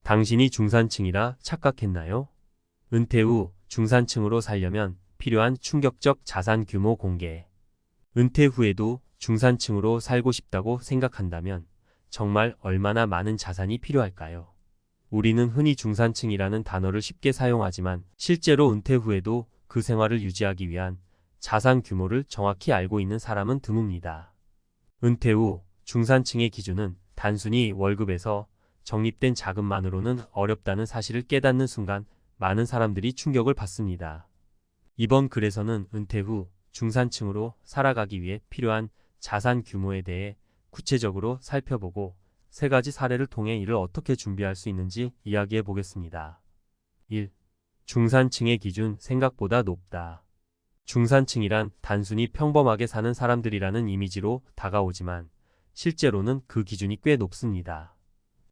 당신이 중산층이라 착각했나요? 은퇴 후 중산층으로 살려면 필요한 충격적 자산 규모 공개. 은퇴 후에도 중산층으로 살고 싶다고 생각한다면 정말 얼마나 많은 자산이 필요할까요? 우리는 흔히 중산층이라는 단어를 쉽게 사용하지만 실제로 은퇴 후에도 그 생활을 유지하기 위한 자산 규모를 정확히 알고 있는 사람은 드뭅니다. 은퇴 후 중산층의 기준은 단순히 월급에서 적립된 자금만으로는 어렵다는 사실을 깨닫는 순간 많은 사람들이 충격을 받습니다. 이번 글에서는 은퇴 후 중산층으로 살아가기 위해 필요한 자산 규모에 대해 구체적으로 살펴보고 세 가지 사례를 통해 이를 어떻게 준비할 수 있는지 이야기해 보겠습니다. 1. 중산층의 기준 생각보다 높다. 중산층이란 단순히 평범하게 사는 사람들이라는 이미지로 다가오지만 실제로는 그 기준이 꽤 높습니다.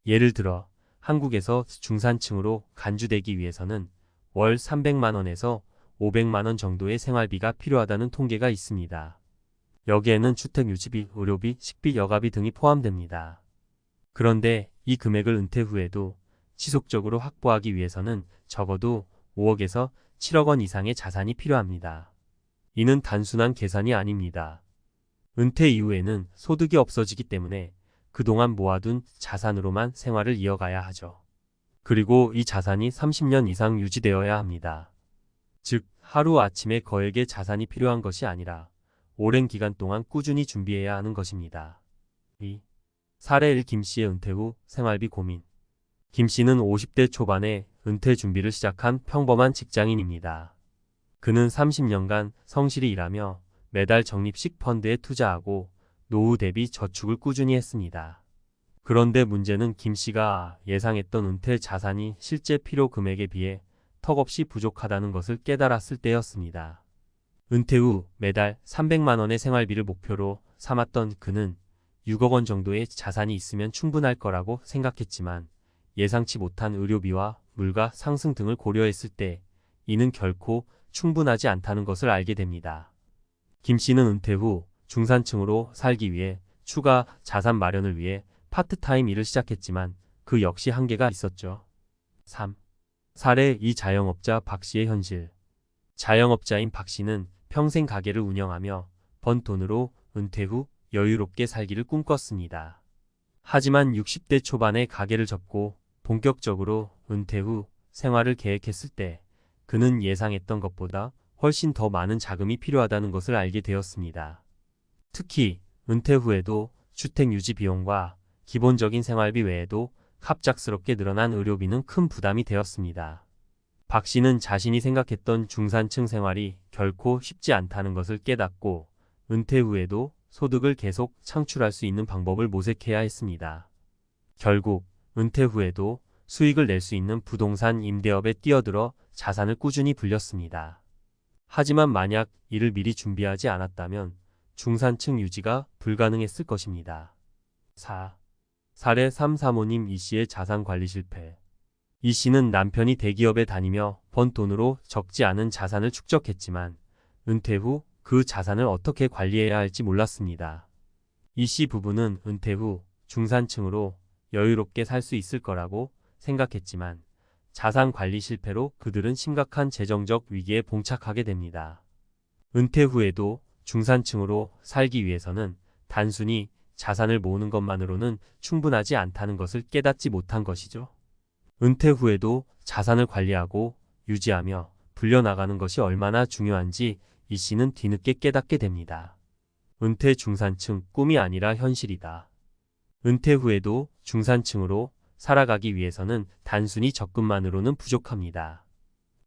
예를 들어 한국에서 중산층으로 간주되기 위해서는 월 300만 원에서 500만 원 정도의 생활비가 필요하다는 통계가 있습니다. 여기에는 주택 유지비, 의료비, 식비, 여가비 등이 포함됩니다. 그런데 이 금액을 은퇴 후에도 지속적으로 확보하기 위해서는 적어도 5억에서 7억 원 이상의 자산이 필요합니다. 이는 단순한 계산이 아닙니다. 은퇴 이후에는 소득이 없어지기 때문에 그동안 모아둔 자산으로만 생활을 이어가야 하죠. 그리고 이 자산이 30년 이상 유지되어야 합니다. 즉, 하루아침에 거액의 자산이 필요한 것이 아니라 오랜 기간 동안 꾸준히 준비해야 하는 것입니다. 2. 사례 1. 김씨의 은퇴 후 생활비 고민. 김씨는 50대 초반에 은퇴 준비를 시작한 평범한 직장인입니다. 그는 30년간 성실히 일하며 매달 적립식 펀드에 투자하고 노후 대비 저축을 꾸준히 했습니다. 그런데 문제는 김씨가 예상했던 은퇴 자산이 실제 필요 금액에 비해 턱없이 부족하다는 것을 깨달았을 때였습니다. 은퇴 후 매달 300만 원의 생활비를 목표로 삼았던 그는 6억 원 정도의 자산이 있으면 충분할 거라고 생각했지만 예상치 못한 의료비와 물가 상승 등을 고려했을 때 이는 결코 충분하지 않다는 것을 알게 됩니다. 김 씨는 은퇴 후 중산층으로 살기 위해 추가 자산 마련을 위해 파트타임 일을 시작했지만 그 역시 한계가 있었죠. 3. 사례 2. 자영업자 박 씨의 현실. 자영업자인 박 씨는 평생 가게를 운영하며 번 돈으로 은퇴 후 여유롭게 살기를 꿈꿨습니다. 하지만 60대 초반에 가게를 접고 본격적으로 은퇴 후 생활을 계획했을 때 그는 예상했던 것보다 훨씬 더 많은 자금이 필요하다는 것을 알게 되었습니다. 특히 은퇴 후에도 주택 유지 비용과 기본적인 생활비 외에도 갑작스럽게 늘어난 의료비는 큰 부담이 되었습니다. 박 씨는 자신이 생각했던 중산층 생활이 결코 쉽지 않다는 것을 깨닫고 은퇴 후에도 소득을 계속 창출할 수 있는 방법을 모색해야 했습니다. 결국 은퇴 후에도 수익을 낼 수 있는 부동산 임대업에 뛰어들어 자산을 꾸준히 불렸습니다. 하지만 만약 이를 미리 준비하지 않았다면 중산층 유지가 불가능했을 것입니다. 4. 사례 3. 사모님 이 씨의 자산 관리 실패. 이 씨는 남편이 대기업에 다니며 번 돈으로 적지 않은 자산을 축적했지만 은퇴 후 그 자산을 어떻게 관리해야 할지 몰랐습니다. 이 씨 부부는 은퇴 후 중산층으로 여유롭게 살 수 있을 거라고 생각했지만 자산 관리 실패로 그들은 심각한 재정적 위기에 봉착하게 됩니다. 은퇴 후에도 중산층으로 살기 위해서는 단순히 자산을 모으는 것만으로는 충분하지 않다는 것을 깨닫지 못한 것이죠. 은퇴 후에도 자산을 관리하고 유지하며 불려나가는 것이 얼마나 중요한지 이 씨는 뒤늦게 깨닫게 됩니다. 은퇴 중산층 꿈이 아니라 현실이다. 은퇴 후에도 중산층으로 살아가기 위해서는 단순히 적금만으로는 부족합니다.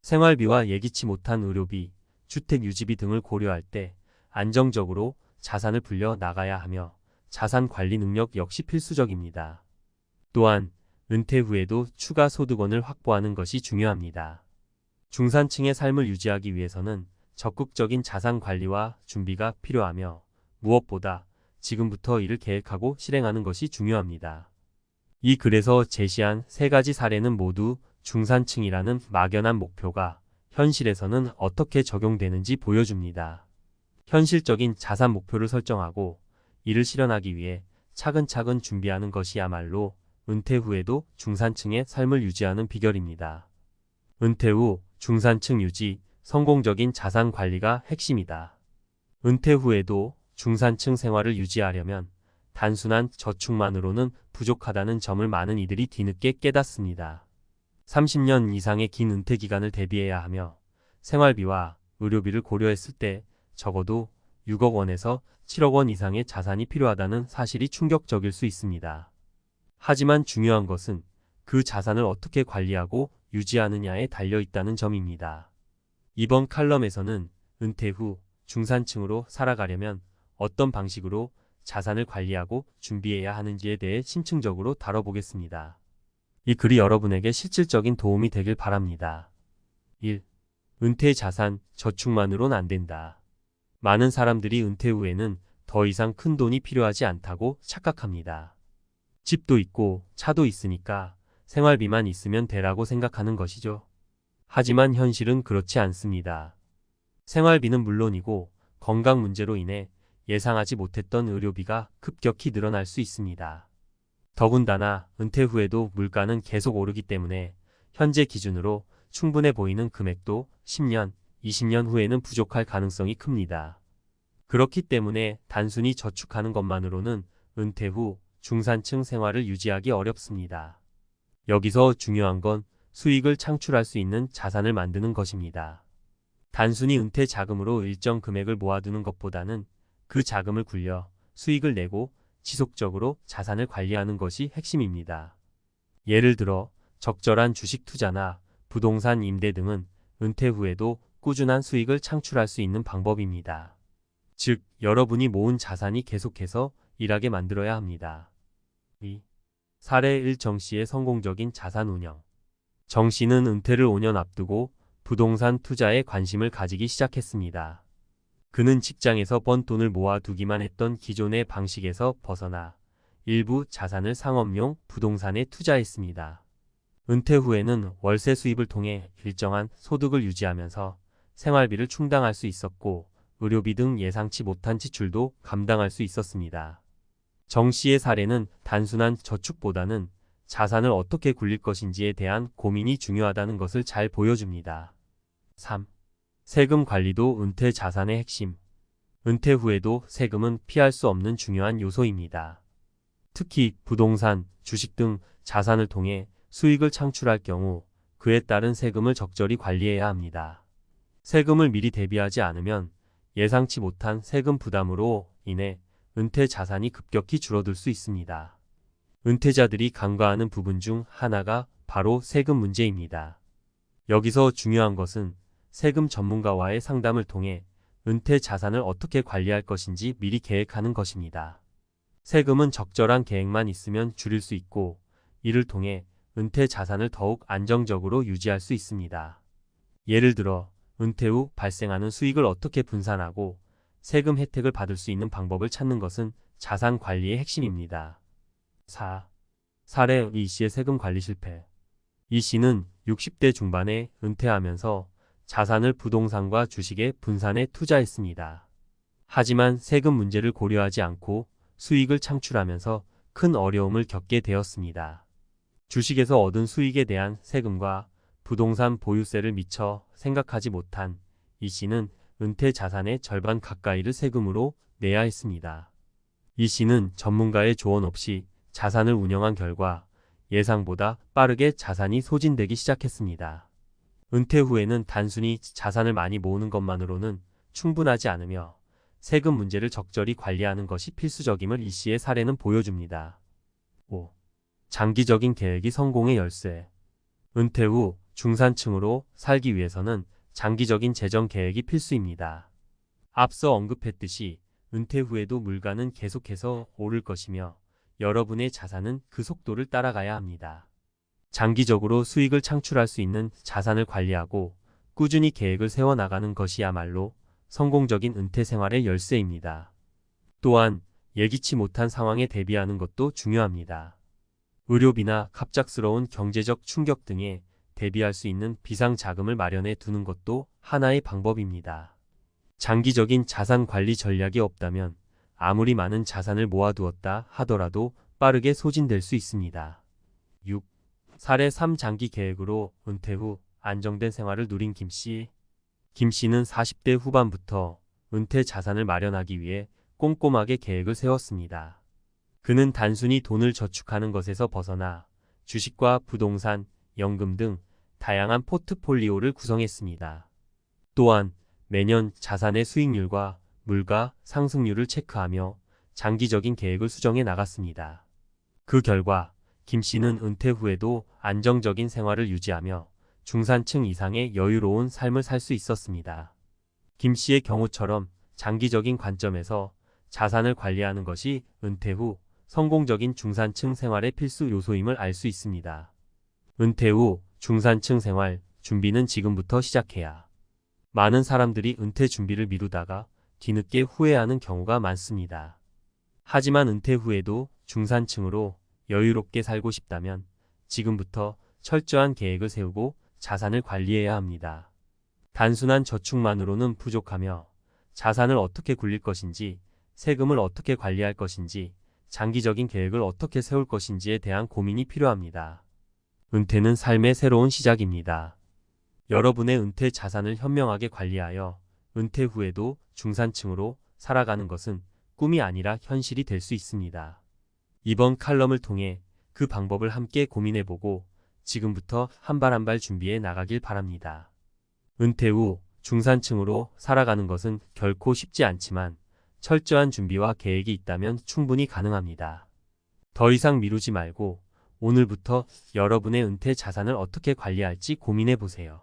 생활비와 예기치 못한 의료비, 주택 유지비 등을 고려할 때 안정적으로 자산을 불려 나가야 하며 자산 관리 능력 역시 필수적입니다. 또한 은퇴 후에도 추가 소득원을 확보하는 것이 중요합니다. 중산층의 삶을 유지하기 위해서는 적극적인 자산 관리와 준비가 필요하며 무엇보다 지금부터 이를 계획하고 실행하는 것이 중요합니다. 이 글에서 제시한 세 가지 사례는 모두 중산층이라는 막연한 목표가 현실에서는 어떻게 적용되는지 보여줍니다. 현실적인 자산 목표를 설정하고 이를 실현하기 위해 차근차근 준비하는 것이야말로 은퇴 후에도 중산층의 삶을 유지하는 비결입니다. 은퇴 후 중산층 유지, 성공적인 자산 관리가 핵심이다. 은퇴 후에도 중산층 생활을 유지하려면 단순한 저축만으로는 부족하다는 점을 많은 이들이 뒤늦게 깨닫습니다. 30년 이상의 긴 은퇴 기간을 대비해야 하며 생활비와 의료비를 고려했을 때 적어도 6억 원에서 7억 원 이상의 자산이 필요하다는 사실이 충격적일 수 있습니다. 하지만 중요한 것은 그 자산을 어떻게 관리하고 유지하느냐에 달려 있다는 점입니다. 이번 칼럼에서는 은퇴 후 중산층으로 살아가려면 어떤 방식으로 자산을 관리하고 준비해야 하는지에 대해 심층적으로 다뤄보겠습니다. 이 글이 여러분에게 실질적인 도움이 되길 바랍니다. 1. 은퇴 자산, 저축만으론 안 된다. 많은 사람들이 은퇴 후에는 더 이상 큰 돈이 필요하지 않다고 착각합니다. 집도 있고 차도 있으니까 생활비만 있으면 되라고 생각하는 것이죠. 하지만 현실은 그렇지 않습니다. 생활비는 물론이고 건강 문제로 인해 예상하지 못했던 의료비가 급격히 늘어날 수 있습니다. 더군다나 은퇴 후에도 물가는 계속 오르기 때문에 현재 기준으로 충분해 보이는 금액도 10년, 20년 후에는 부족할 가능성이 큽니다. 그렇기 때문에 단순히 저축하는 것만으로는 은퇴 후 중산층 생활을 유지하기 어렵습니다. 여기서 중요한 건 수익을 창출할 수 있는 자산을 만드는 것입니다. 단순히 은퇴 자금으로 일정 금액을 모아두는 것보다는 그 자금을 굴려 수익을 내고 지속적으로 자산을 관리하는 것이 핵심입니다. 예를 들어 적절한 주식 투자나 부동산 임대 등은 은퇴 후에도 꾸준한 수익을 창출할 수 있는 방법입니다. 즉, 여러분이 모은 자산이 계속해서 일하게 만들어야 합니다. 2. 사례 1. 정씨의 성공적인 자산 운영. 정씨는 은퇴를 5년 앞두고 부동산 투자에 관심을 가지기 시작했습니다. 그는 직장에서 번 돈을 모아두기만 했던 기존의 방식에서 벗어나 일부 자산을 상업용 부동산에 투자했습니다. 은퇴 후에는 월세 수입을 통해 일정한 소득을 유지하면서 생활비를 충당할 수 있었고 의료비 등 예상치 못한 지출도 감당할 수 있었습니다. 정 씨의 사례는 단순한 저축보다는 자산을 어떻게 굴릴 것인지에 대한 고민이 중요하다는 것을 잘 보여줍니다. 3. 세금 관리도 은퇴 자산의 핵심. 은퇴 후에도 세금은 피할 수 없는 중요한 요소입니다. 특히 부동산, 주식 등 자산을 통해 수익을 창출할 경우 그에 따른 세금을 적절히 관리해야 합니다. 세금을 미리 대비하지 않으면 예상치 못한 세금 부담으로 인해 은퇴 자산이 급격히 줄어들 수 있습니다. 은퇴자들이 간과하는 부분 중 하나가 바로 세금 문제입니다. 여기서 중요한 것은 세금 전문가와의 상담을 통해 은퇴 자산을 어떻게 관리할 것인지 미리 계획하는 것입니다. 세금은 적절한 계획만 있으면 줄일 수 있고 이를 통해 은퇴 자산을 더욱 안정적으로 유지할 수 있습니다. 예를 들어 은퇴 후 발생하는 수익을 어떻게 분산하고 세금 혜택을 받을 수 있는 방법을 찾는 것은 자산 관리의 핵심입니다. 4. 사례 이 씨의 세금 관리 실패. 이 씨는 60대 중반에 은퇴하면서 자산을 부동산과 주식에 분산해 투자했습니다. 하지만 세금 문제를 고려하지 않고 수익을 창출하면서 큰 어려움을 겪게 되었습니다. 주식에서 얻은 수익에 대한 세금과 부동산 보유세를 미처 생각하지 못한 이 씨는 은퇴 자산의 절반 가까이를 세금으로 내야 했습니다. 이 씨는 전문가의 조언 없이 자산을 운영한 결과 예상보다 빠르게 자산이 소진되기 시작했습니다. 은퇴 후에는 단순히 자산을 많이 모으는 것만으로는 충분하지 않으며 세금 문제를 적절히 관리하는 것이 필수적임을 이 씨의 사례는 보여줍니다. 5. 장기적인 계획이 성공의 열쇠. 은퇴 후 중산층으로 살기 위해서는 장기적인 재정 계획이 필수입니다. 앞서 언급했듯이 은퇴 후에도 물가는 계속해서 오를 것이며 여러분의 자산은 그 속도를 따라가야 합니다. 장기적으로 수익을 창출할 수 있는 자산을 관리하고 꾸준히 계획을 세워나가는 것이야말로 성공적인 은퇴 생활의 열쇠입니다. 또한 예기치 못한 상황에 대비하는 것도 중요합니다. 의료비나 갑작스러운 경제적 충격 등에 대비할 수 있는 비상자금을 마련해 두는 것도 하나의 방법입니다. 장기적인 자산 관리 전략이 없다면 아무리 많은 자산을 모아두었다 하더라도 빠르게 소진될 수 있습니다. 6. 사례 3 장기 계획으로 은퇴 후 안정된 생활을 누린 김 씨. 김 씨는 40대 후반부터 은퇴 자산을 마련하기 위해 꼼꼼하게 계획을 세웠습니다. 그는 단순히 돈을 저축하는 것에서 벗어나 주식과 부동산, 연금 등 다양한 포트폴리오를 구성했습니다. 또한 매년 자산의 수익률과 물가 상승률을 체크하며 장기적인 계획을 수정해 나갔습니다. 그 결과 김 씨는 은퇴 후에도 안정적인 생활을 유지하며 중산층 이상의 여유로운 삶을 살 수 있었습니다. 김 씨의 경우처럼 장기적인 관점에서 자산을 관리하는 것이 은퇴 후 성공적인 중산층 생활의 필수 요소임을 알 수 있습니다. 은퇴 후 중산층 생활 준비는 지금부터 시작해야. 많은 사람들이 은퇴 준비를 미루다가 뒤늦게 후회하는 경우가 많습니다. 하지만 은퇴 후에도 중산층으로 여유롭게 살고 싶다면 지금부터 철저한 계획을 세우고 자산을 관리해야 합니다. 단순한 저축만으로는 부족하며 자산을 어떻게 굴릴 것인지, 세금을 어떻게 관리할 것인지, 장기적인 계획을 어떻게 세울 것인지에 대한 고민이 필요합니다. 은퇴는 삶의 새로운 시작입니다. 여러분의 은퇴 자산을 현명하게 관리하여 은퇴 후에도 중산층으로 살아가는 것은 꿈이 아니라 현실이 될 수 있습니다. 이번 칼럼을 통해 그 방법을 함께 고민해보고 지금부터 한 발 한 발 준비해 나가길 바랍니다. 은퇴 후 중산층으로 살아가는 것은 결코 쉽지 않지만 철저한 준비와 계획이 있다면 충분히 가능합니다. 더 이상 미루지 말고 오늘부터 여러분의 은퇴 자산을 어떻게 관리할지 고민해 보세요.